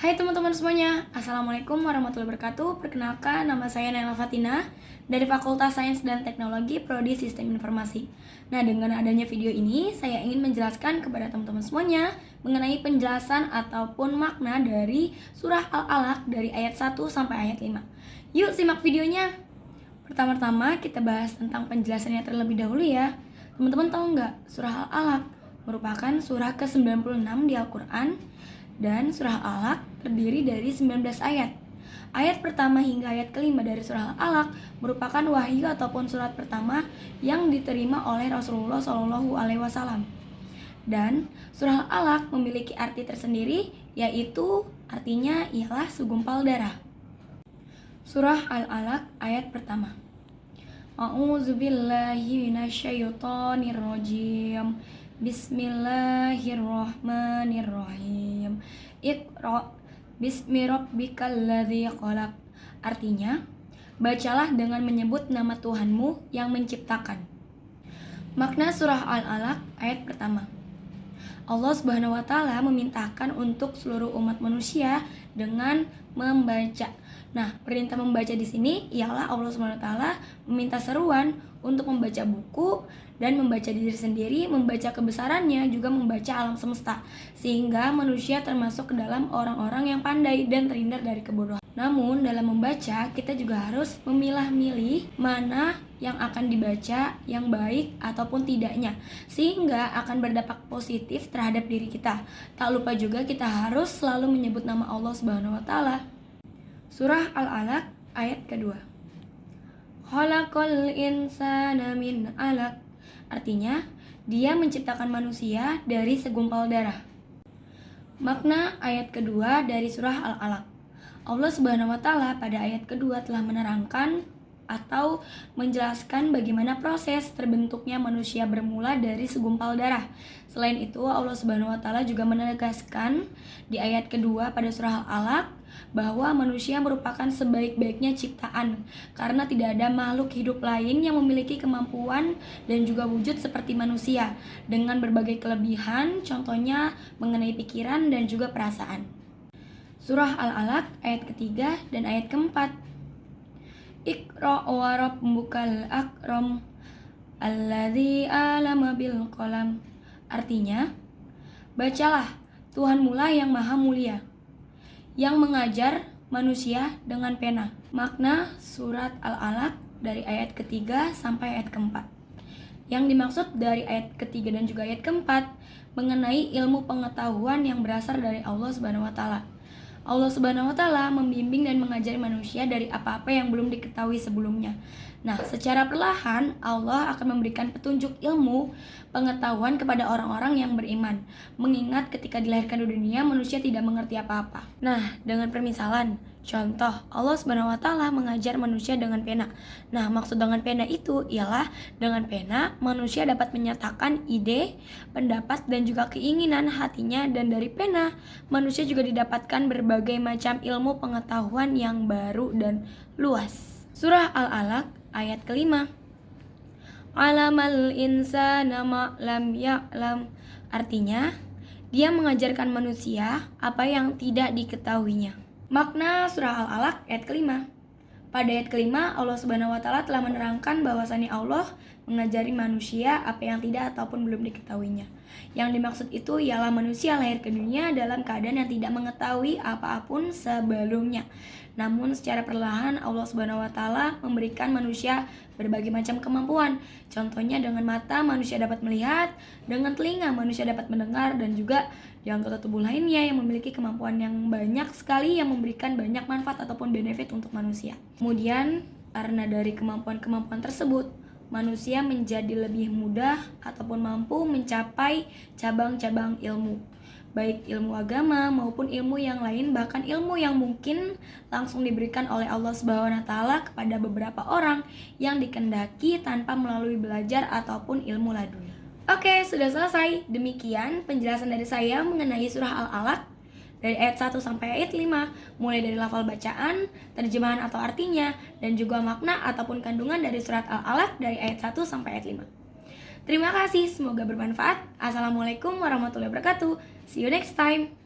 Hai teman-teman semuanya, Assalamualaikum warahmatullahi wabarakatuh. Perkenalkan, nama saya Naila Fatina dari Fakultas Sains dan Teknologi Prodi Sistem Informasi. Nah, dengan adanya video ini, saya ingin menjelaskan kepada teman-teman semuanya mengenai penjelasan ataupun makna dari surah Al-Alaq dari ayat 1 sampai ayat 5. Yuk simak videonya. Pertama-tama kita bahas tentang penjelasannya terlebih dahulu ya. Teman-teman tahu nggak, surah Al-Alaq merupakan surah ke-96 di Al-Quran. Dan surah Al-Alaq terdiri dari 19 ayat. Ayat pertama hingga ayat kelima dari surah Al-Alaq merupakan wahyu ataupun surat pertama yang diterima oleh Rasulullah SAW. Dan surah Al-Alaq memiliki arti tersendiri, yaitu artinya ialah segumpal darah. Surah Al-Alaq ayat pertama. A'udzubillahi minasyaitonirrajim. Bismillahirrahmanirrahim. Iqra bismi rabbikal ladzi khalaq. Artinya, bacalah dengan menyebut nama Tuhanmu yang menciptakan. Makna surah Al-Alaq ayat pertama. Allah Subhanahu wa taala memintakan untuk seluruh umat manusia dengan membaca. Nah, perintah membaca di sini ialah Allah Subhanahu wa taala meminta seruan untuk membaca buku dan membaca diri sendiri, membaca kebesarannya, juga membaca alam semesta, sehingga manusia termasuk ke dalam orang-orang yang pandai dan terhindar dari kebodohan. Namun dalam membaca, kita juga harus memilah-milih mana yang akan dibaca, yang baik ataupun tidaknya, sehingga akan berdampak positif terhadap diri kita. Tak lupa juga kita harus selalu menyebut nama Allah Subhanahu wa taala. Surah Al-Alaq ayat kedua. Khalaqal insana min 'alaq. Artinya, Dia menciptakan manusia dari segumpal darah. Makna ayat kedua dari surah Al-Alaq. Allah Subhanahu wa taala pada ayat kedua telah menerangkan atau menjelaskan bagaimana proses terbentuknya manusia bermula dari segumpal darah. Selain itu, Allah Subhanahu wa taala juga menegaskan di ayat kedua pada surah Al-Alaq bahwa manusia merupakan sebaik-baiknya ciptaan karena tidak ada makhluk hidup lain yang memiliki kemampuan dan juga wujud seperti manusia dengan berbagai kelebihan, contohnya mengenai pikiran dan juga perasaan. Surah Al-Alaq ayat ketiga dan ayat keempat. Iqra wa rabbukal akram alladzi 'allama bil qalam. Artinya, bacalah, Tuhanmu lah yang maha mulia, yang mengajar manusia dengan pena. Makna surat Al-Alaq dari ayat ketiga sampai ayat keempat. Yang dimaksud dari ayat ketiga dan juga ayat keempat mengenai ilmu pengetahuan yang berasal dari Allah Subhanahu wa taala. Allah Subhanahu wa taala membimbing dan mengajari manusia dari apa-apa yang belum diketahui sebelumnya. Nah, secara perlahan Allah akan memberikan petunjuk ilmu pengetahuan kepada orang-orang yang beriman. Mengingat ketika dilahirkan di dunia manusia tidak mengerti apa-apa. Nah, dengan permisalan, contoh Allah Subhanahu wa taala mengajar manusia dengan pena. Nah, maksud dengan pena itu ialah dengan pena manusia dapat menyatakan ide, pendapat dan juga keinginan hatinya, dan dari pena manusia juga didapatkan berbagai macam ilmu pengetahuan yang baru dan luas. Surah Al-Alaq ayat kelima. Alamal insana ma lam ya'lam. Artinya, Dia mengajarkan manusia apa yang tidak diketahuinya. Makna surah Al-Alaq ayat kelima. Pada ayat kelima, Allah Subhanahu wa taala telah menerangkan bahwasannya Allah mengajari manusia apa yang tidak ataupun belum diketahuinya. Yang dimaksud itu ialah manusia lahir ke dunia dalam keadaan yang tidak mengetahui apa-apun sebelumnya. Namun secara perlahan Allah Subhanahu wa taala memberikan manusia berbagai macam kemampuan. Contohnya dengan mata manusia dapat melihat, dengan telinga manusia dapat mendengar, dan juga di anggota tubuh lainnya yang memiliki kemampuan yang banyak sekali yang memberikan banyak manfaat ataupun benefit untuk manusia. Kemudian karena dari kemampuan-kemampuan tersebut, manusia menjadi lebih mudah ataupun mampu mencapai cabang-cabang ilmu, baik ilmu agama maupun ilmu yang lain, bahkan ilmu yang mungkin langsung diberikan oleh Allah Subhanahu wa taala kepada beberapa orang yang dikehendaki tanpa melalui belajar ataupun ilmu laduni. Oke, sudah selesai. Demikian penjelasan dari saya mengenai surah Al-Alaq dari ayat 1 sampai ayat 5, mulai dari lafal bacaan, terjemahan atau artinya, dan juga makna ataupun kandungan dari surat Al-Alaq dari ayat 1 sampai ayat 5. Terima kasih, semoga bermanfaat. Assalamualaikum warahmatullahi wabarakatuh. See you next time.